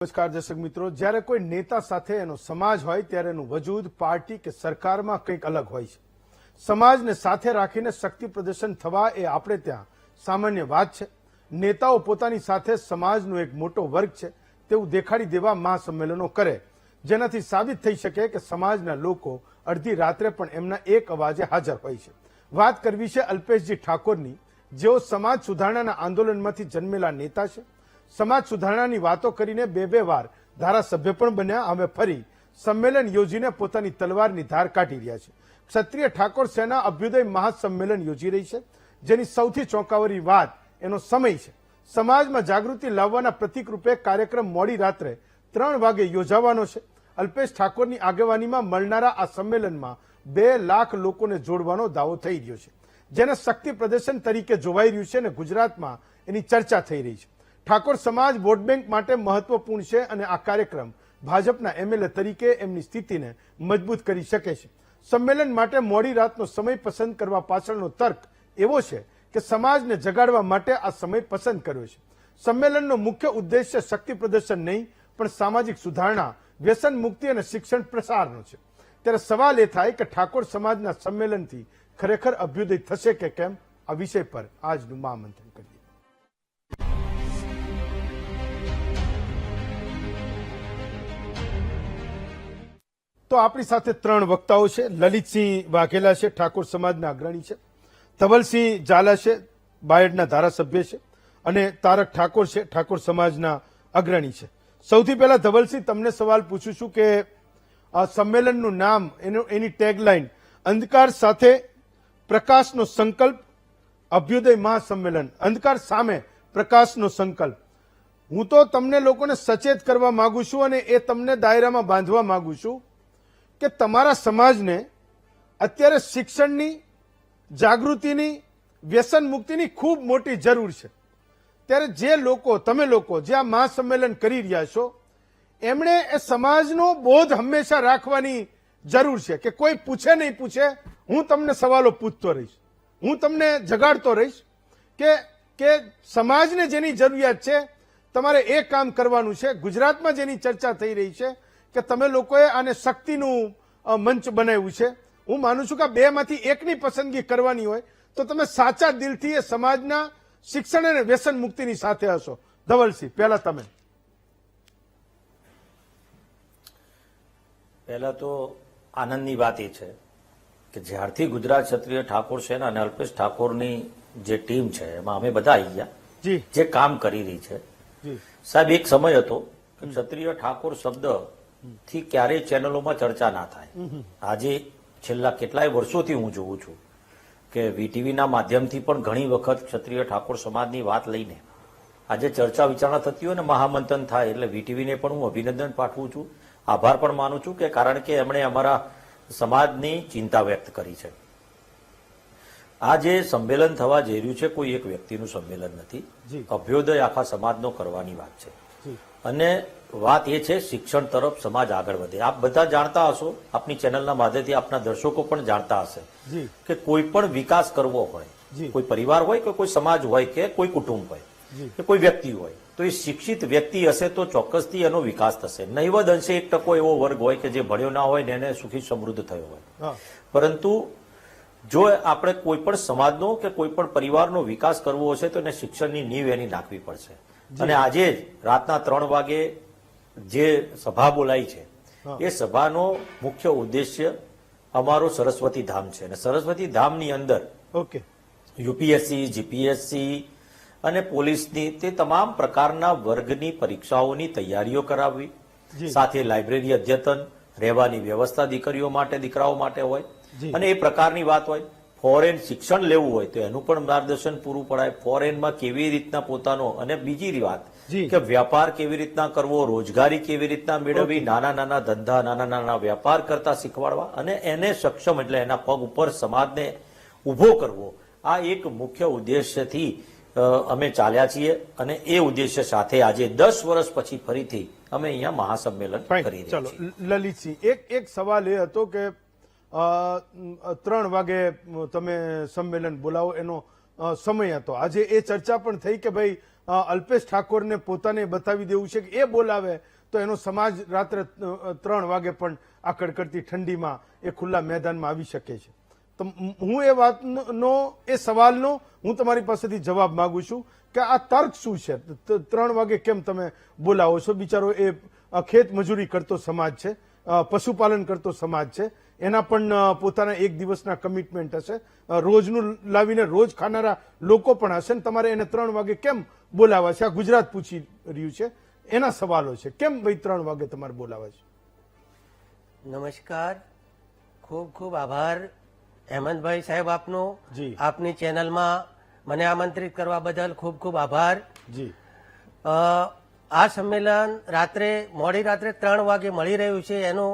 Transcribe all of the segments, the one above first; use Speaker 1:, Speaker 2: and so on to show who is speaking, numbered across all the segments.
Speaker 1: નમસ્કાર દર્શક મિત્રો, જ્યારે કોઈ નેતા સાથે એનો સમાજ હોય ત્યારે એનું વજૂદ પાર્ટી કે સરકારમાં કંઈક અલગ હોય છે. સમાજને સાથે રાખીને શક્તિ પ્રદર્શન થવા એ આપણે ત્યાં સામાન્ય વાત છે. નેતાઓ પોતાની સાથે સમાજનો એક મોટો વર્ગ છે તેવું દેખાડી દેવા મહાસંમેલનો કરે, જેનાથી સાબિત થઈ શકે કે સમાજના લોકો અડધી રાત્રે પણ એમના એક અવાજે હાજર હોય છે. વાત કરવી છે અલ્પેશજી ઠાકોરની, જેઓ સમાજ સુધારણાના આંદોલનમાંથી જન્મેલા નેતા છે. સમાજ સુધારણાની વાતો કરીને બે વાર ધારાસભ્ય પણ બન્યા. હવે ફરી સંમેલન યોજીને પોતાની તલવારની ધાર કાઢી રહ્યા છે. ક્ષત્રિય ઠાકોર સેના અભ્યુદય મહાસંમેલન યોજી રહી છે, જેની સૌથી ચોંકાવરી વાત એનો સમય છે. સમાજમાં જાગૃતિ લાવવાના પ્રતિક રૂપે કાર્યક્રમ મોડી રાત્રે 3 વાગે યોજાવાનો છે. અલ્પેશ ઠાકોરની આગેવાનીમાં મળનારા આ સંમેલનમાં 2 લાખ લોકોને જોડવાનો દાવો થઈ રહ્યો છે, જેને શક્તિ પ્રદર્શન તરીકે જોવાઈ રહ્યું છે અને ગુજરાતમાં એની ચર્ચા થઈ રહી છે. ઠાકોર સમાજ વોટ બેંક માટે મહત્વપૂર્ણ છે અને આ કાર્યક્રમ ભાજપના એમએલએ તરીકે એમની સ્થિતિને મજબૂત કરી શકે છે. સંમેલન માટે મોડી રાતનો સમય પસંદ કરવા પાછળનો તર્ક એવો છે કે સમાજને જગાડવા માટે આ સમય પસંદ કર્યો છે. સંમેલનનો મુખ્ય ઉદ્દેશ્ય શક્તિ પ્રદર્શન નહીં, પણ સામાજિક સુધારણા, વ્યસન મુક્તિ અને શિક્ષણ પ્રસારનો છે. ત્યારે સવાલ એ થાય કે ઠાકોર સમાજના સંમેલનથી ખરેખર અભ્યુદય થશે કે કેમ? આ વિષય પર આજનું મહામંથન કરીએ. તો આપણી સાથે 3 વક્તાઓ છે. લલિતસિંહ વાઘેલા છે, ઠાકોર સમાજના અગ્રણી છે. ધવલસિંહ ઝાલા છે, બાયડના ધારાસભ્ય છે, અને તારક ઠાકોર છે, ઠાકોર સમાજના અગ્રણી છે. સૌથી પહેલા ધવલસિંહ, તમને સવાલ પૂછું છું કે આ સંમેલનનું નામ, એની ટેગલાઇન અંધકાર સાથે પ્રકાશનો સંકલ્પ, અભ્યુદય મહાસંમેલન, અંધકાર સામે પ્રકાશનો સંકલ્પ. હું તો તમને લોકોને સચેત કરવા માંગુ છું અને એ તમને દાયરામાં બાંધવા માંગુ છું કે તમારા સમાજને અત્યારે શિક્ષણની, જાગૃતિની, વ્યસન મુક્તિની ખૂબ મોટી જરૂર છે. ત્યારે જે લોકો, તમે લોકો જે આ મહાસંમેલન કરી રહ્યા છો, એમણે એ સમાજનો બોધ હંમેશા રાખવાની જરૂર છે કે કોઈ પૂછે નહીં પૂછે, હું તમને સવાલો પૂછતો રહીશ, હું તમને જગાડતો રહીશ કે સમાજને જેની જરૂરિયાત છે તમારે એ કામ કરવાનું છે. ગુજરાતમાં જેની ચર્ચા થઈ રહી છે કે તમે લોકોએ આને શક્તિનું મંચ બનાવ્યું છે. હું માનું છું કે 2 માંથી એકની પસંદગી કરવાની હોય તો તમે સાચા દિલથી એ સમાજના શિક્ષણ અને વ્યસન મુક્તિની સાથે હશો. ધવલસિંહ, પહેલા તમે.
Speaker 2: પહેલા તો આનંદની વાત એ છે કે જ્યારથી ગુજરાત ક્ષત્રિય ઠાકોર સેના અને અલ્પેશ ઠાકોરની જે ટીમ છે એમાં અમે બધા આવી ગયા, જે કામ કરી રહી છે. સાહેબ, એક સમય હતો કે ક્ષત્રિય ઠાકોર શબ્દ થી ક્યારેય ચેનલોમાં ચર્ચા ના થાય. આજે છેલ્લા કેટલાય વર્ષોથી હું જોઉં છું કે વીટીવીના માધ્યમથી પણ ઘણી વખત ક્ષત્રિય ઠાકોર સમાજની વાત લઈને આજે ચર્ચા વિચારણા થતી હોય ને મહામંથન થાય, એટલે વીટીવીને પણ હું અભિનંદન પાઠવું છું, આભાર પણ માનું છું કે કારણ કે એમણે અમારા સમાજની ચિંતા વ્યક્ત કરી છે. આ જે સંમેલન થવા જઈ રહ્યું છે કોઈ એક વ્યક્તિનું સંમેલન નથી, અભ્યોદય આખા સમાજનો કરવાની વાત છે. અને વાત એ છે શિક્ષણ તરફ સમાજ આગળ વધે. આપ બધા જાણતા હશો, આપની ચેનલના માધ્યમથી આપના દર્શકો પણ જાણતા હશે કે કોઈ પણ વિકાસ કરવો હોય, કોઈ પરિવાર હોય કે કોઈ સમાજ હોય કે કોઈ કુટુંબ હોય કે કોઈ વ્યક્તિ હોય, તો એ શિક્ષિત વ્યક્તિ હશે તો ચોક્કસથી એનો વિકાસ થશે. નહીવત અંશે 1% એવો વર્ગ હોય કે જે ભણ્યો ના હોય ને એને સુખી સમૃદ્ધ થયો હોય. પરંતુ જો આપણે કોઈ પણ સમાજનો કે કોઈ પણ પરિવારનો વિકાસ કરવો હશે તો એને શિક્ષણની નીવ એની નાખવી પડશે. અને આજે જ રાતના 3 વાગે જે સભા બોલાઈ છે એ સભાનો મુખ્ય ઉદ્દેશ્ય અમારો સરસ્વતી ધામ છે. અને સરસ્વતી ધામની અંદર યુપીએસસી, જીપીએસસી અને પોલીસની તે તમામ પ્રકારના વર્ગની પરીક્ષાઓની તૈયારીઓ કરાવવી, સાથે લાઇબ્રેરી અદ્યતન, રહેવાની વ્યવસ્થા દીકરીઓ માટે, દીકરાઓ માટે હોય, અને એ પ્રકારની વાત હોય. ફોરેન શિક્ષણ લેવું હોય તો એનું પણ માર્ગદર્શન પૂરું પડાય, ફોરેનમાં કેવી રીતના પોતાનો, અને બીજી વાત કે વ્યાપાર કેવી રીતના કરવો, રોજગારી કેવી રીતના મેળવવી, નાના નાના ધંધા, નાના નાના વ્યાપાર કરતા શીખવાડવા અને એને સક્ષમ એટલે એના પગ ઉપર સમાજને ઉભો કરવો. આ એક મુખ્ય ઉદ્દેશ્યથી અમે ચાલ્યા છીએ અને એ ઉદ્દેશ્ય સાથે આજે 10 વર્ષ પછી ફરીથી અમે અહીંયા મહાસંમેલન કરી રહ્યા છીએ.
Speaker 1: લલિતસિંહ, એક સવાલ એ હતો કે 3 વાગે તમે સંમેલન બોલાવો એનો સમય હતો. આજે એ ચર્ચા પણ થઈ કે ભાઈ અલ્પેશ ઠાકોરને પોતાને બતાવી દેવું છે કે એ બોલાવે તો એનો સમાજ રાત્રે 3 વાગે પણ આ કડકડતી ઠંડીમાં એ ખુલ્લા મેદાનમાં આવી શકે છે. તો હું એ વાતનો એ સવાલનો હું તમારી પાસેથી જવાબ માંગુ છું કે આ તર્ક શું છે? 3 વાગે કેમ તમે બોલાવો છો? બિચારો એ ખેત મજૂરી કરતો સમાજ છે, પશુપાલન કરતો સમાજ છે, એના પણ પોતાના એક દિવસના કમિટમેન્ટ હશે, રોજનું લાવીને રોજ ખાનારા લોકો પણ હશે, ને તમારે એને 3 વાગે કેમ બોલાવા છે? આ ગુજરાત પૂછી રહ્યું છે, એના સવાલો છે. કેમ ભાઈ 3 વાગે તમારે બોલાવા છે?
Speaker 3: નમસ્કાર, ખૂબ ખૂબ આભાર હેમંતભાઈ સાહેબ આપનો.
Speaker 1: જી.
Speaker 3: આપની ચેનલમાં મને આમંત્રિત કરવા બદલ ખૂબ ખૂબ આભાર.
Speaker 1: જી.
Speaker 3: આ સંમેલન મોડી રાત્રે 3 વાગે મળી રહ્યું છે એનો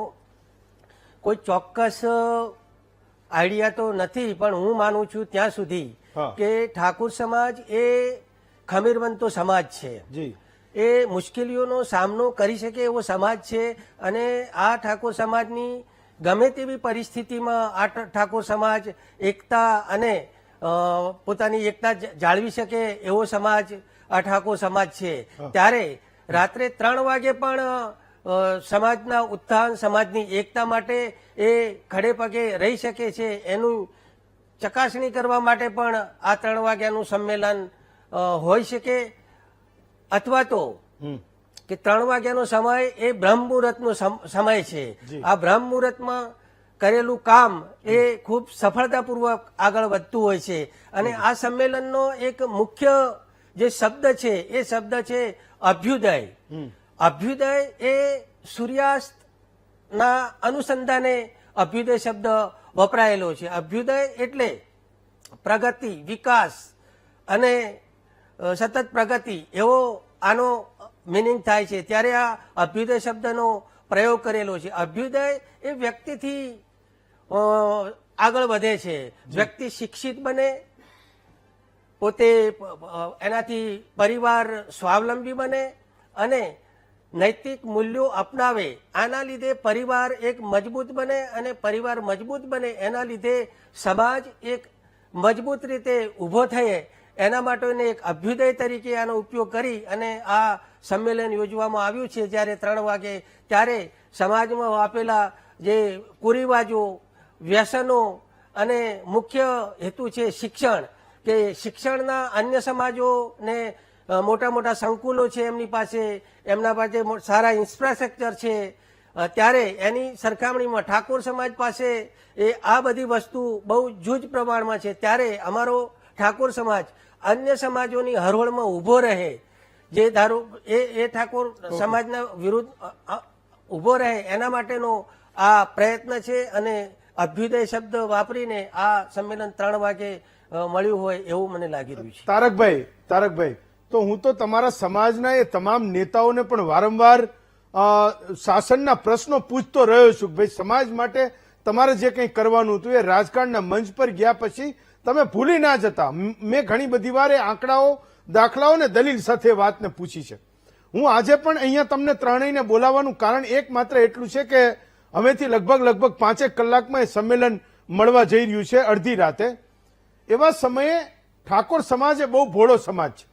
Speaker 3: કોઈ ચોક્કસ આઈડિયા તો નથી, પણ હું માનું છું ત્યાં સુધી કે ઠાકોર સમાજ એ ખમીરબંધતો સમાજ છે.
Speaker 1: જી.
Speaker 3: એ મુશ્કેલીઓનો સામનો કરી શકે એવો સમાજ છે, અને આ ઠાકોર સમાજની ગમે તેવી પરિસ્થિતિમાં આ ઠાકોર સમાજ એકતા અને પોતાની એકતા જાળવી શકે એવો સમાજ આ ઠાકોર સમાજ છે. ત્યારે રાત્રે 3 વાગે પણ સમાજના ઉત્થાન, સમાજની એકતા માટે એ ખડે પગે રહી શકે છે એનું ચકાસણી કરવા માટે પણ આ 3 વાગ્યાનું સંમેલન હોઈ શકે, અથવા તો કે 3 વાગ્યાનો સમય એ બ્રહ્મ મુહૂર્તનો સમય છે. આ બ્રહ્મ મુહૂર્તમાં કરેલું કામ એ ખૂબ સફળતાપૂર્વક આગળ વધતું હોય છે. અને આ સંમેલનનો એક મુખ્ય જે શબ્દ છે એ શબ્દ છે અભ્યુદય. અભ્યુદય એ સૂર્યાસ્તના અનુસંધાને અભ્યુદય શબ્દ વપરાયેલો છે. અભ્યુદય એટલે પ્રગતિ, વિકાસ અને સતત પ્રગતિ એવો આનો મિનિંગ થાય છે. ત્યારે આ અભ્યુદય શબ્દનો પ્રયોગ કરેલો છે. અભ્યુદય એ વ્યક્તિથી આગળ વધે છે. વ્યક્તિ શિક્ષિત બને, પોતે એનાથી પરિવાર સ્વાવલંબી બને અને નૈતિક મૂલ્યો અપનાવે. આના લીધે પરિવાર એક મજબૂત બને, અને પરિવાર મજબૂત બને એના લીધે સમાજ એક મજબૂત રીતે ઊભો થાય. એના માટેને એક અભ્યુદય તરીકે આનો ઉપયોગ કરી અને આ સંમેલન યોજવામાં આવ્યું છે. જ્યારે 3 વાગે ત્યારે સમાજમાં આપેલા જે કુરિવાજો, વ્યસનો અને મુખ્ય હેતુ છે શિક્ષણ, કે શિક્ષણના અન્ય સમાજોને મોટા મોટા સંકુલો છે એમની પાસે, એમના પાસે સારા ઇન્ફ્રાસ્ટ્રક્ચર છે, ત્યારે એની સરખામણીમાં ઠાકોર સમાજ પાસે એ આ બધી વસ્તુ બહુ જૂજ પ્રમાણમાં છે. ત્યારે અમારો ઠાકોર સમાજ અન્ય સમાજોની હરોળમાં ઊભો રહે, જે ધારો એ ઠાકોર સમાજના વિરુદ્ધ ઊભો રહે એના માટેનો આ પ્રયત્ન છે. અને અભ્યુદય શબ્દ વાપરીને આ સંમેલન 3 વાગે મળ્યું હોય એવું મને લાગી રહ્યું છે.
Speaker 1: તારકભાઈ, તો હું તો તમારા સમાજના એ તમામ નેતાઓને પણ વારંવાર શાસનના પ્રશ્નો પૂછતો રહ્યો છું કે ભાઈ સમાજ માટે તમારે જે કંઈ કરવાનું હતું એ રાજકારણના મંચ પર ગયા પછી તમે ભૂલી ના જતા. મેં ઘણી બધી વાર એ આંકડાઓ, દાખલાઓ ને દલીલ સાથે વાતને પૂછી છે. હું આજે પણ અહીંયા તમને ત્રણેયને બોલાવવાનું કારણ એકમાત્ર એટલું છે કે હવેથી લગભગ 5 કલાકમાં એ સંમેલન મળવા જઈ રહ્યું છે, અડધી રાતે. એવા સમયે ઠાકોર સમાજ એ બહુ ભોળો સમાજ છે,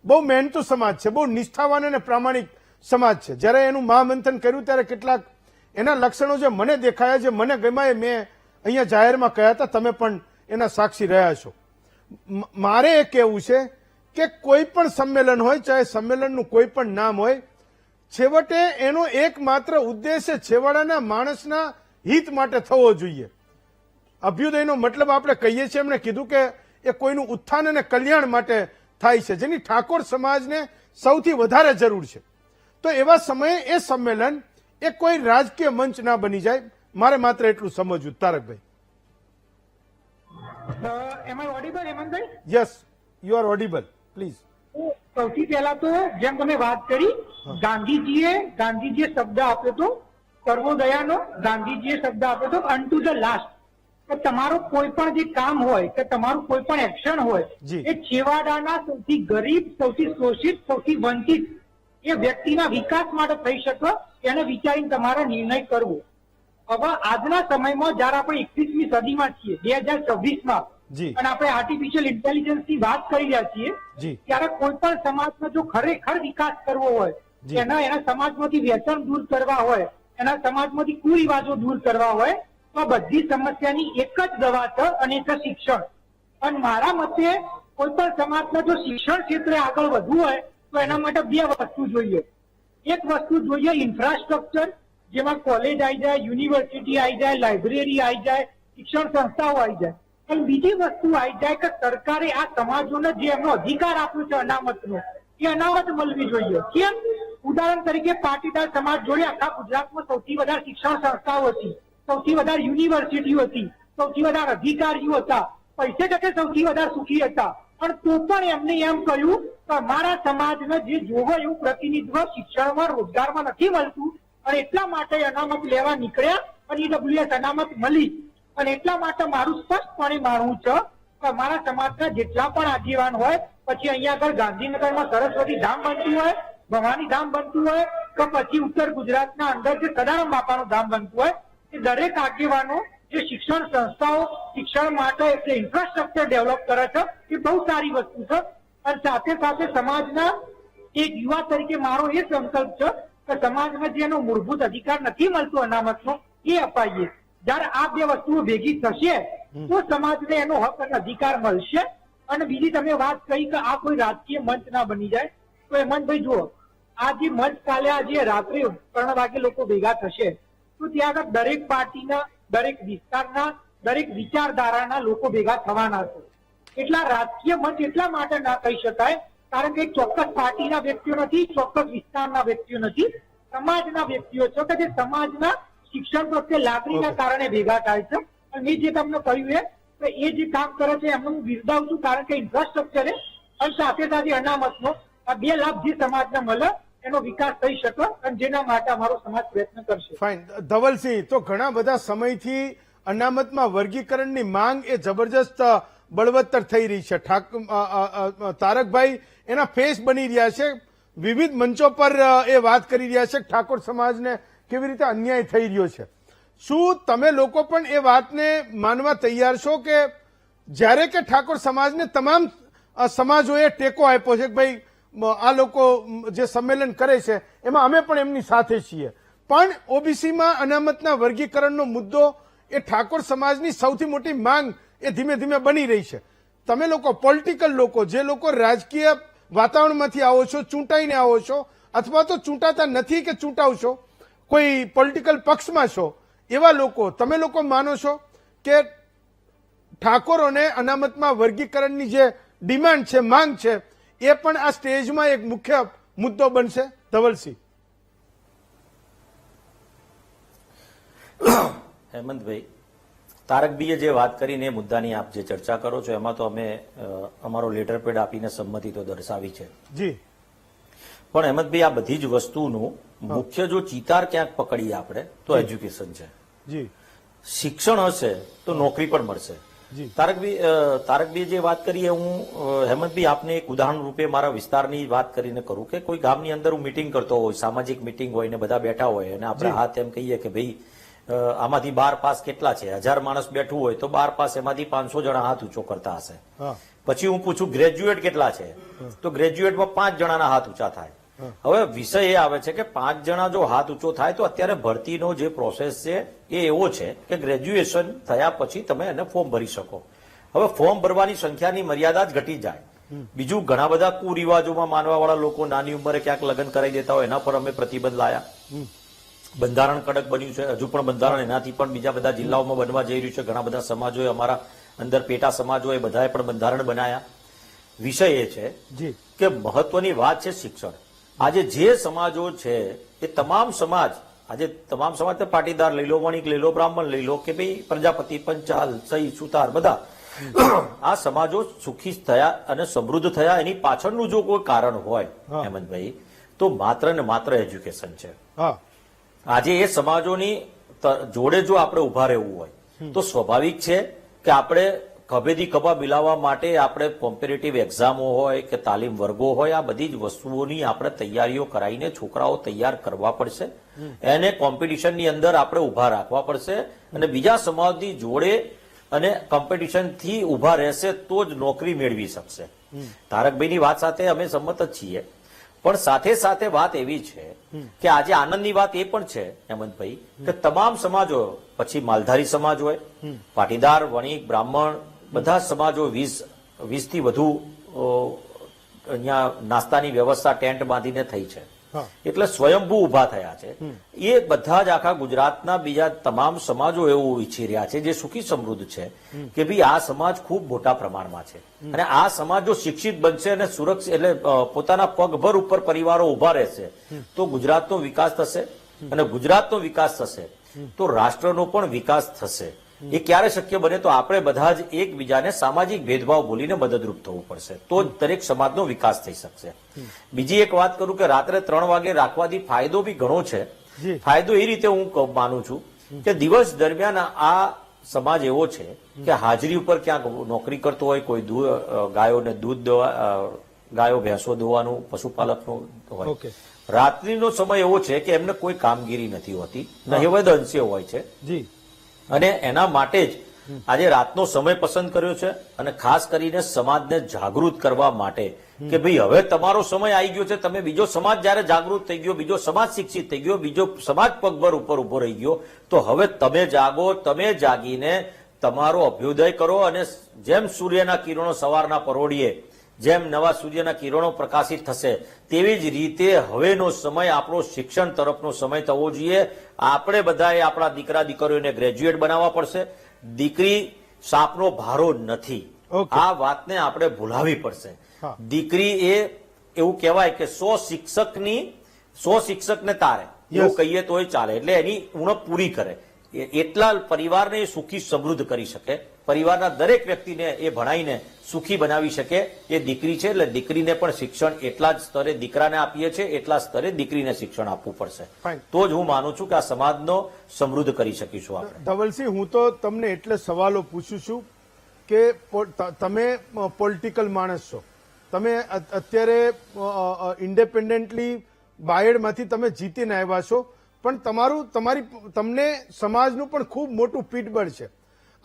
Speaker 1: બહુ મહેનતુ સમાજ છે, બહુ નિષ્ઠાવાન અને પ્રામાણિક સમાજ છે. જ્યારે એનું મહામંથન કર્યું ત્યારે કેટલાક એના લક્ષણો જે મને દેખાયા, જે મને ગમ્યા, મેં અહીંયા જાહેરમાં કહ્યા હતા, તમે પણ એના સાક્ષી રહ્યા છો. મારે એ કહેવું છે કે કોઈ પણ સંમેલન હોય, ચાહે સંમેલનનું કોઈ પણ નામ હોય, છેવટે એનો એકમાત્ર ઉદ્દેશ્ય છેવાડાના માણસના હિત માટે થવો જોઈએ. અભ્યુદયનો મતલબ આપણે કહીએ છીએ, એમણે કીધું કે એ કોઈનું ઉત્થાન અને કલ્યાણ માટે થાય છે, જેની ઠાકોર સમાજને સૌથી વધારે જરૂર છે. તો એવા સમયે એ સંમેલન એ કોઈ રાજકીય મંચ ના બની જાય, મારે માત્ર એટલું સમજવું. Tarakbhai. Yes, you are audible, please.
Speaker 4: સૌથી પહેલા તો જેમ તમે વાત કરી, ગાંધીજીએ શબ્દ આપ્યો હતો સર્વોદયાનો, ગાંધીજીએ શબ્દ આપ્યો હતો અનટુ ધ લાસ્ટ. કે તમારો કોઈ પણ જે કામ હોય, કે તમારું કોઈ પણ એક્શન હોય, એ છેવાડાના સૌથી ગરીબ, સૌથી શોષિત, સૌથી વંચિત એ વ્યક્તિના વિકાસ માટે થઈ શકે એને વિચારીને તમારે નિર્ણય કરવો. હવે આજના સમયમાં જયારે આપણે 21મી સદીમાં છીએ, 2026માં,
Speaker 1: જી.
Speaker 4: અને આપણે આર્ટિફિશિયલ ઇન્ટેલિજન્સ ની વાત કરી રહ્યા છીએ
Speaker 1: જી.
Speaker 4: ત્યારે કોઈ પણ સમાજનો જો ખરેખર વિકાસ કરવો હોય,
Speaker 1: જી.
Speaker 4: એના સમાજમાંથી વ્યસન દૂર કરવા હોય, એના સમાજમાંથી કુરિવાજો દૂર કરવા હોય, તો બધી સમસ્યાની એક જ દવા છે અને એ છે શિક્ષણ. અને મારા મતે કોઈ પણ સમાજને જો શિક્ષણ ક્ષેત્રે આગળ વધવું હોય તો એના માટે બે વસ્તુ જોઈએ. એક વસ્તુ જોઈએ ઇન્ફ્રાસ્ટ્રક્ચર, જેમાં કોલેજ આવી જાય, યુનિવર્સિટી આવી જાય, લાઇબ્રેરી આવી જાય, શિક્ષણ સંસ્થાઓ આવી જાય. અને બીજી વસ્તુ આવી જાય કે સરકારે આ સમાજોને જે એમનો અધિકાર આપ્યો છે અનામતનો, એ અનામત મળવી જોઈએ. કેમ? ઉદાહરણ તરીકે પાટીદાર સમાજ જોડે આખા ગુજરાતમાં સૌથી વધારે શિક્ષણ સંસ્થાઓ હતી, સૌથી વધારે યુનિવર્સિટીઓ હતી, સૌથી વધારે અધિકારીઓ હતા, પૈસે ટકે સૌથી વધારે સુખી હતા. પણ તો પણ એમને એમ કહ્યું કે અમારા સમાજને જે જોવો એવું પ્રતિનિધિત્વ શિક્ષણમાં, રોજગારમાં નથી મળતું અને એટલા માટે અનામત લેવા નીકળ્યા અને ઈડબ્લ્યુએસ અનામત મળી. અને એટલા માટે મારું સ્પષ્ટપણે માનવું છે કે અમારા સમાજના જેટલા પણ આગેવાન હોય, પછી અહીંયા આગળ ગાંધીનગરમાં સરસ્વતી ધામ બનતું હોય, ભવાની ધામ બનતું હોય, કે પછી ઉત્તર ગુજરાતના અંદર જે સદારામ બાપાનું ધામ બનતું હોય, એ દરેક આગેવાનો જે શિક્ષણ સંસ્થાઓ શિક્ષણ માટે એટલે ઇન્ફ્રાસ્ટ્રક્ચર ડેવલપ કરે છે, એ બહુ સારી વસ્તુ છે. અને સાથે સાથે સમાજના એક યુવા તરીકે મારો એ સંકલ્પ છે કે સમાજને જે એનો મૂળભૂત અધિકાર નથી મળતો અનામતનો, એ અપાઈએ. જયારે આ બે વસ્તુઓ ભેગી થશે તો સમાજને એનો હક અને અધિકાર મળશે. અને બીજી તમે વાત કહી કે આ કોઈ રાજકીય મંચ ના બની જાય, તો હેમંતભાઈ જુઓ, આ જે મંચ કાલે આજે રાત્રે 3 વાગે લોકો ભેગા થશે, તો ત્યાં આગળ દરેક પાર્ટીના, દરેક વિસ્તારના, દરેક વિચારધારાના લોકો ભેગા થવાના છે. એટલા રાજકીય મંચ એટલા માટે ના કહી શકાય કારણ કે એક ચોક્કસ પાર્ટીના વ્યક્તિઓ નથી, ચોક્કસ વિસ્તારના વ્યક્તિઓ નથી, સમાજના વ્યક્તિઓ છે કે જે સમાજના શિક્ષણ પ્રત્યે લાગણીના કારણે ભેગા થાય છે. અને મેં જે તમને કહ્યું એ જે કામ કરે છે એમને હું બિરદાવું છું, કારણ કે ઇન્ફ્રાસ્ટ્રક્ચર અને સાથે સાથે અનામતનો આ બે લાભ જે સમાજને મળે એનો વિકાસ થઈ શકે, અને જેના માટે અમારો સમાજ પ્રયત્ન કરશે.
Speaker 1: ફાઇન. ધવલસિંહ, તો ઘણા બધા સમયથી અનામતમાં વર્ગીકરણની માંગ એ જબરજસ્ત બળવત્તર થઈ રહી છે. તારકભાઈ એના ફેસ બની રહ્યા છે, વિવિધ મંચો પર એ વાત કરી રહ્યા છે કે ઠાકોર સમાજને કેવી રીતે અન્યાય થઈ રહ્યો છે. શું તમે લોકો પણ એ વાતને માનવા તૈયાર છો કે જ્યારે કે ઠાકોર સમાજને તમામ સમાજોએ ટેકો આપ્યો છે કે ભાઈ આ લોકો જે સંમેલન કરે છે એમાં અમે પણ એમની સાથે છીએ, પણ ઓબીસીમાં અનામતના વર્ગીકરણનો મુદ્દો એ ઠાકોર સમાજની સૌથી મોટી માંગ એ ધીમે ધીમે બની રહી છે. તમે લોકો પોલિટિકલ લોકો, જે લોકો રાજકીય વાતાવરણમાંથી આવો છો, ચૂંટાઈને આવો છો, અથવા તો ચૂંટાતા નથી કે ચૂંટાવશો, કોઈ પોલિટિકલ પક્ષમાં છો, એવા લોકો, તમે લોકો માનો છો કે ઠાકોરોને અનામતમાં વર્ગીકરણની જે ડિમાન્ડ છે, માંગ છે, એ પણ આ સ્ટેજમાં એક મુખ્ય મુદ્દો બનશે? ધવલસિંહ.
Speaker 2: હેમંતભાઈ, તારકભાઈએ જે વાત કરીને એ મુદ્દાની આપ જે ચર્ચા કરો છો એમાં તો અમે અમારો લેટર પેડ આપીને સંમતિ તો દર્શાવી છે
Speaker 1: જી.
Speaker 2: પણ હેમંતભાઈ, આ બધી જ વસ્તુનું મુખ્ય જો ચિતાર ક્યાંક પકડીએ આપણે તો એજ્યુકેશન છે.
Speaker 1: જી.
Speaker 2: શિક્ષણ હશે તો નોકરી પણ મળશે. તારકભાઈ જે વાત કરી એ હું હેમંતભાઈ આપને એક ઉદાહરણ રૂપે મારા વિસ્તારની વાત કરીને કરું કે કોઈ ગામની અંદર હું મિટિંગ કરતો હોય, સામાજિક મિટિંગ હોય ને બધા બેઠા હોય અને આપણે હાથ એમ કહીએ કે ભાઈ આમાંથી 12 પાસ કેટલા છે, 1000 માણસ બેઠું હોય તો 12 પાસ એમાંથી 500 જણા હાથ ઊંચો કરતા હશે. પછી હું પૂછું ગ્રેજ્યુએટ કેટલા છે, તો ગ્રેજ્યુએટમાં 5 જણાના હાથ ઊંચા થાય. હવે વિષય એ આવે છે કે 5 જણા જો હાથ ઊંચો થાય તો અત્યારે ભરતીનો જે પ્રોસેસ છે એ એવો છે કે ગ્રેજ્યુએશન થયા પછી તમે એને ફોર્મ ભરી શકો. હવે ફોર્મ ભરવાની સંખ્યાની મર્યાદા જ ઘટી જાય. બીજું, ઘણા બધા કુરિવાજોમાં માનવાવાળા લોકો નાની ઉંમરે ક્યાંક લગ્ન કરાવી દેતા હોય, એના પર અમે પ્રતિબંધ લાયા. બંધારણ કડક બન્યું છે, હજુ પણ બંધારણ એનાથી પણ બીજા બધા જિલ્લાઓમાં બનવા જઈ રહ્યું છે. ઘણા બધા સમાજોએ, અમારા અંદર પેટા સમાજોએ બધાએ પણ બંધારણ બનાયા. વિષય એ છે કે મહત્વની વાત છે શિક્ષણ. આજે જે સમાજો છે એ તમામ સમાજ પાટીદાર લઈ લો, વણિક લઈ લો, બ્રાહ્મણ લઈ લો, કે ભાઈ પ્રજાપતિ, પંચાલ, સહી, સુતાર, બધા આ સમાજો સુખી થયા અને સમૃદ્ધ થયા. એની પાછળનું જો કોઈ કારણ હોય હેમંતભાઈ, તો માત્ર ને માત્ર એજ્યુકેશન છે. આજે એ સમાજોની જોડે જો આપણે ઉભા રહેવું હોય તો સ્વાભાવિક છે કે આપણે ખભેથી ખભા મિલાવવા માટે આપણે કોમ્પિટિટિવ એક્ઝામો હોય કે તાલીમ વર્ગો હોય, આ બધી જ વસ્તુઓની આપણે તૈયારીઓ કરાવીને છોકરાઓ તૈયાર કરવા પડશે. એને કોમ્પિટિશનની અંદર આપણે ઉભા રાખવા પડશે અને બીજા સમાજની જોડે અને કોમ્પિટિશનથી ઉભા રહેશે તો જ નોકરી મેળવી શકશે. તારકભાઈની વાત સાથે અમે સંમત જ છીએ, પણ સાથે સાથે વાત એવી છે કે આજે આનંદની વાત એ પણ છે હેમંતભાઈ કે તમામ સમાજો, પછી માલધારી સમાજ હોય, પાટીદાર, વણિક, બ્રાહ્મણ, બધા સમાજો 20 થી વધુ અહીંયા નાસ્તાની વ્યવસ્થા ટેન્ટ બાંધીને થઈ છે, એટલે સ્વયંભૂ ઉભા થયા છે. એ બધા જ આખા ગુજરાતના બીજા તમામ સમાજો એવું ઈચ્છી રહ્યા છે જે સુખી સમૃદ્ધ છે કે ભાઈ આ સમાજ ખૂબ મોટા પ્રમાણમાં છે અને આ સમાજ જો શિક્ષિત બનશે અને સુરક્ષિત એટલે પોતાના પગભર ઉપર પરિવારો ઉભા રહેશે તો ગુજરાતનો વિકાસ થશે અને ગુજરાતનો વિકાસ થશે તો રાષ્ટ્રનો પણ વિકાસ થશે. એ ક્યારે શક્ય બને? તો આપણે બધા જ એકબીજાને સામાજિક ભેદભાવ ભૂલીને મદદરૂપ થવું પડશે, તો જ દરેક સમાજનો વિકાસ થઈ શકશે. બીજી એક વાત કરું કે રાત્રે 3 વાગે રાખવાથી ફાયદો બી ઘણો છે. ફાયદો એ રીતે હું માનું છું કે દિવસ દરમિયાન આ સમાજ એવો છે કે હાજરી ઉપર ક્યાંક નોકરી કરતો હોય, કોઈ ગાયોને દૂધ ગાયો ભેંસો દોવાનું પશુપાલકનો હોય, રાત્રિનો સમય એવો છે કે એમને કોઈ કામગીરી નથી હોતી, નહિવત અંશે હોય છે અને એના માટે જ આજે રાતનો સમય પસંદ કર્યો છે અને ખાસ કરીને સમાજને જાગૃત કરવા માટે કે ભાઈ હવે તમારો સમય આવી ગયો છે. તમે બીજો સમાજ જયારે જાગૃત થઈ ગયો, બીજો સમાજ શિક્ષિત થઈ ગયો, બીજો સમાજ પગભર ઉપર ઉભો રહી ગયો, તો હવે તમે જાગો, તમે જાગીને તમારો અભ્યુદય કરો અને જેમ સૂર્યના કિરણો સવારના પરોઢીએ જેમ નવા સૂર્યના કિરણો પ્રકાશિત થશે તેવી જ રીતે હવેનો સમય આપણો શિક્ષણ તરફનો સમય થવો જોઈએ. આપણે બધાએ આપણા દીકરા દીકરીઓને ગ્રેજ્યુએટ બનાવવા પડશે. દીકરી સાપનો ભારો નથી, આ વાતને આપણે ભૂલાવી પડશે. દીકરી એ એવું કહેવાય કે 100 શિક્ષકને તારે, એવું કહીએ તોય ચાલે, એટલે એની ઉણપ પૂરી કરે. એટલા પરિવારને સુખી સમૃદ્ધ કરી શકે, પરિવારના દરેક વ્યક્તિને એ ભણાવીને સુખી બનાવી શકે એ દીકરી છે. એટલે દીકરીને પણ શિક્ષણ એટલા જ સ્તરે દીકરાને આપીએ છીએ એટલા સ્તરે દીકરીને શિક્ષણ આપવું પડશે, તો જ હું માનું છું કે આ સમાજનો સમૃદ્ધ કરી શકીશું આપણે.
Speaker 1: ધવલસિંહ, હું તો તમને એટલે સવાલો પૂછું છું કે તમે પોલિટિકલ માણસ છો, તમે અત્યારે ઇન્ડિપેન્ડન્ટલી બાયડમાંથી તમે જીતીને આવ્યા છો, પણ તમને સમાજનું પણ ખૂબ મોટું પીઠબળ છે.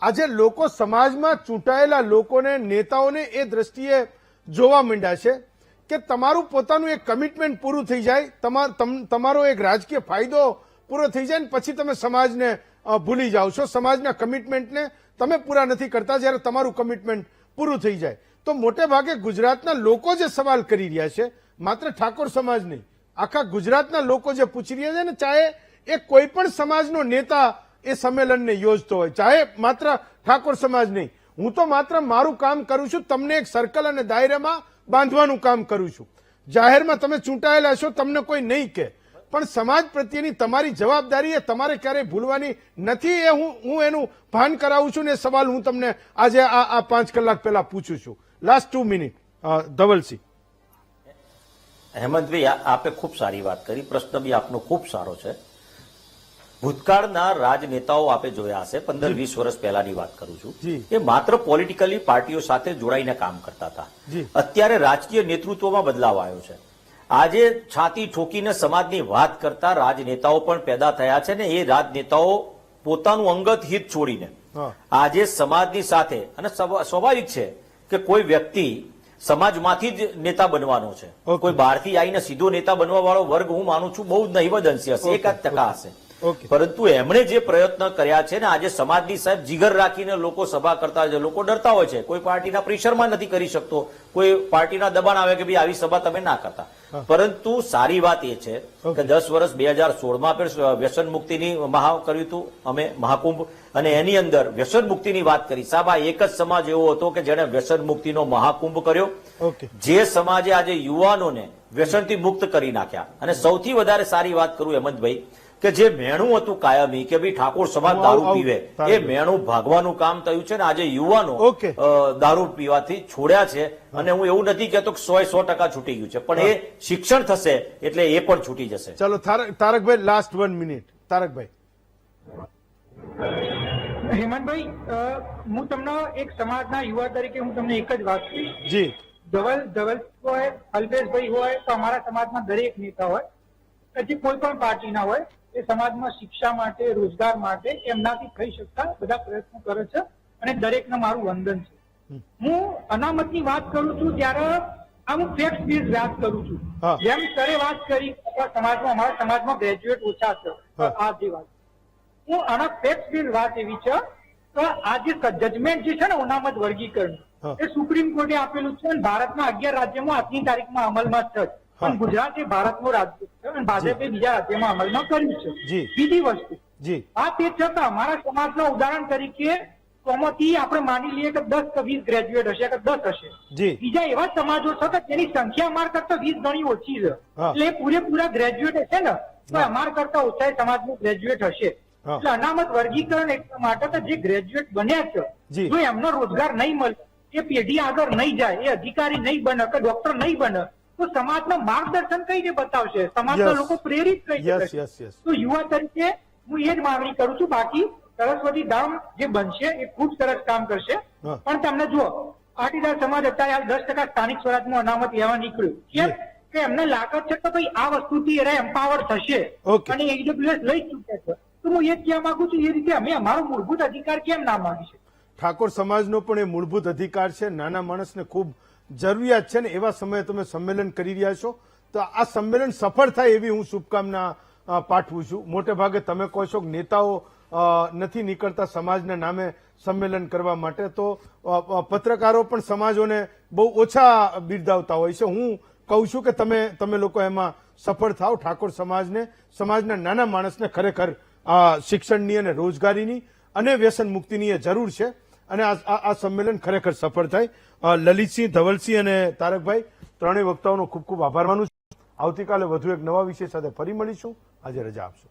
Speaker 1: આજે લોકો સમાજમાં ચૂંટાયેલા લોકોને, નેતાઓને એ દ્રષ્ટિએ જોવા માંડ્યા છે કે તમારું પોતાનું એક કમિટમેન્ટ પૂરું થઈ જાય, તમારો એક રાજકીય ફાયદો પૂરો થઈ જાય ને પછી તમે સમાજને ભૂલી જાઓ છો, સમાજના કમિટમેન્ટને તમે પૂરા નથી કરતા જ્યારે તમારું કમિટમેન્ટ પૂરું થઈ જાય. તો મોટે ભાગે ગુજરાતના લોકો જે સવાલ કરી રહ્યા છે, માત્ર ઠાકોર સમાજ નહીં, આખા ગુજરાતના લોકો જે પૂછી રહ્યા છે ને, ચાહે એ કોઈ પણ સમાજનો નેતા એ સંમેલનને યોજતો હોય, ચાહે માત્ર ઠાકોર સમાજ નહીં, હું તો માત્ર મારું કામ કરું છું, તમને એક સર્કલ અને દાયરામાં બાંધવાનું કામ કરું છું. જાહેરમાં તમે ચૂંટાયેલા છો, તમને કોઈ નહીં કહે, પણ સમાજ પ્રત્યેની તમારી જવાબદારી એ તમારે ક્યારેય ભૂલવાની નથી. એ હું એનું ભાન કરાવું છું ને એ સવાલ હું તમને આજે આ 5 કલાક પહેલા પૂછું છું. Last 2 minute Dhavalsinh.
Speaker 2: હેમંતભાઈ, આપે ખૂબ સારી વાત કરી, પ્રશ્ન બી આપનો ખૂબ સારો છે. ભૂતકાળના રાજનેતાઓ આપે જોયા હશે, 15-20 વર્ષ પહેલાની વાત કરું છું, એ માત્ર પોલિટિકલી પાર્ટીઓ સાથે જોડાઈને કામ કરતા હતા. અત્યારે રાજકીય નેતૃત્વમાં બદલાવ આવ્યો છે. આજે છાતી ઠોકીને સમાજની વાત કરતા રાજનેતાઓ પણ પેદા થયા છે ને એ રાજનેતાઓ પોતાનું અંગત હિત છોડીને આજે સમાજની સાથે, અને સ્વાભાવિક છે કે કોઈ વ્યક્તિ સમાજમાંથી જ નેતા બનવાનો છે, કોઈ બહારથી આવીને સીધો નેતા બનવા વાળો વર્ગ હું માનું છું બહુ નહિવત અંશે હશે, 1% હશે. પરંતુ એમણે જે પ્રયત્ન કર્યા છે ને આજે સમાજની સાહેબ જીગર રાખીને લોકો સભા કરતા હોય છે. લોકો ડરતા હોય છે, કોઈ પાર્ટીના પ્રેશરમાં નથી કરી શકતો, કોઈ પાર્ટીના દબાણ આવે કે ભાઈ આવી સભા તમે ના કરતા. પરંતુ સારી વાત એ છે કે 10 વર્ષ 2016માં વ્યસન મુક્તિની કર્યું હતું અમે મહાકુંભ, અને એની અંદર વ્યસન મુક્તિની વાત કરી. સાહેબ, આ એક જ સમાજ એવો હતો કે જેને વ્યસન મુક્તિનો મહાકુંભ કર્યો, જે સમાજે આજે યુવાનોને વ્યસનથી મુક્ત કરી નાખ્યા. અને સૌથી વધારે સારી વાત કરું હેમંતભાઈ કે જે મેણું હતું કાયમી કે ભાઈ ઠાકોર સમાજ દારૂ પીવે, એ મેણું ભાગવાનું કામ થયું છે ને આજે યુવાનો દારૂ પીવાથી છોડ્યા છે. અને હું એવું નથી કહેતો કે 100% છૂટી ગયું છે, પણ એ શિક્ષણ થશે એટલે એ પણ છૂટી જશે.
Speaker 1: ચાલો તારકભાઈ, લાસ્ટ 1 મિનિટ. તારકભાઈ.
Speaker 4: હેમંતભાઈ, હું તમને એક સમાજના યુવા તરીકે હું તમને એક જ વાત કહીશ.
Speaker 1: જી.
Speaker 4: ધવલ હોય, અલ્પેશભાઈ હોય, તો અમારા સમાજના દરેક નેતા હોય, જે કોઈ પણ પાર્ટીના હોય, એ સમાજમાં શિક્ષા માટે, રોજગાર માટે એમનાથી થઈ શકતા બધા પ્રયત્નો કરે છે. અને દરેકને મારું વંદન છે. હું અનામતની વાત કરું છું ત્યારે આ હું ફેક્ટ બેઝ વાત કરું છું.
Speaker 1: હા.
Speaker 4: જેમ સરે વાત કરી આપણા સમાજમાં, અમારા સમાજમાં ગ્રેજ્યુએટ ઓછા છે.
Speaker 1: હા.
Speaker 4: આ જે વાત હું આના ફેક્ટ બેઝ વાત એવી છે કે આ જે જજમેન્ટ જે છે ને અનામત વર્ગીકરણ
Speaker 1: હા.
Speaker 4: એ સુપ્રીમ કોર્ટે આપેલું છે અને ભારતના 11 રાજ્યોમાં આજની તારીખમાં અમલમાં છે.
Speaker 1: હા.
Speaker 4: પણ ગુજરાત એ ભારતનું રાજ્ય છે અને ભાજપે બીજા રાજ્યમાં અમલમાં કર્યું છે.
Speaker 1: જી.
Speaker 4: બીજી વસ્તુ
Speaker 1: જી
Speaker 4: આ તે છતાં અમારા સમાજના ઉદાહરણ તરીકે 100માંથી આપણે માની લઈએ કે 10 કે 20 ગ્રેજ્યુએટ હશે કે 10 હશે.
Speaker 1: જી
Speaker 4: બીજા એવા સમાજો છે કે તેની સંખ્યા અમારા કરતા 20 ગણી ઓછી છે.
Speaker 1: હા.
Speaker 4: એટલે એ પૂરેપૂરા ગ્રેજ્યુએટ હશે ને તો અમારા કરતા ઓછા સમાજનું ગ્રેજ્યુએટ હશે.
Speaker 1: હા.
Speaker 4: એટલે અનામત વર્ગીકરણ એટલા માટે કે જે ગ્રેજ્યુએટ બન્યા છે
Speaker 1: જી.
Speaker 4: જો એમનો રોજગાર નહીં મળે, એ પેઢી આગળ નહીં જાય, એ અધિકારી નહીં બને કે ડોક્ટર નહીં બને તો સમાજના માર્ગદર્શન કઈ રીતે બતાવશે? સમાજના
Speaker 1: Yes.
Speaker 4: લોકો પ્રેરિત કઈ રીતે
Speaker 1: યસ
Speaker 4: થશે?
Speaker 1: યસ યસ
Speaker 4: તો યુવા તરીકે હું એ જ માંગણી કરું છું. બાકી સરસ્વતી ધામ જે બનશે એ ખૂબ સરસ કામ કરશે.
Speaker 1: હા.
Speaker 4: પણ તમને જુઓ પાટીદાર સમાજ અત્યારે 10% સ્થાનિક સ્વરાજનું અનામત લેવા નીકળ્યું. કેમ? કે એમને લાગત છે કે ભાઈ આ વસ્તુથી એ એમ્પાવર થશે
Speaker 1: Okay.
Speaker 4: અને ઈડબ્લ્યુએસ લઈ ચૂક્યા છે. તો હું એ જ કહેવા માંગુ છું એ રીતે અમે અમારો મૂળભૂત અધિકાર કેમ ના માંગીશું?
Speaker 1: ઠાકોર સમાજનો પણ એ મૂળભૂત અધિકાર છે. નાના માણસને ખૂબ જરૂરિયાત છે ને એવા સમયે તમે સંમેલન કરી રહ્યા છો તો આ સંમેલન સફળ થાય એવી હું શુભકામના પાઠવું છું. મોટે ભાગે તમે કહો છો કે નેતાઓ નથી નીકળતા સમાજના નામે સંમેલન કરવા માટે, તો પત્રકારો પણ સમાજોને બહુ ઓછા બિરદાવતા હોય છે. હું કહું છું કે તમે લોકો એમાં સફળ થાવ. ઠાકોર સમાજને, સમાજના નાના માણસને ખરેખર શિક્ષણની અને રોજગારીની અને વ્યસન મુક્તિની એ જરૂર છે અને આ સંમેલન ખરેખર સફળ થાય. લલિતસિંહ, ધવલસિંહ અને તારકભાઈ ત્રણેય વક્તાઓનો ખૂબ ખૂબ આભાર માનું છું. આવતીકાલે વધુ એક નવા વિષય સાથે ફરી મળીશું. આજે રજા આપશો.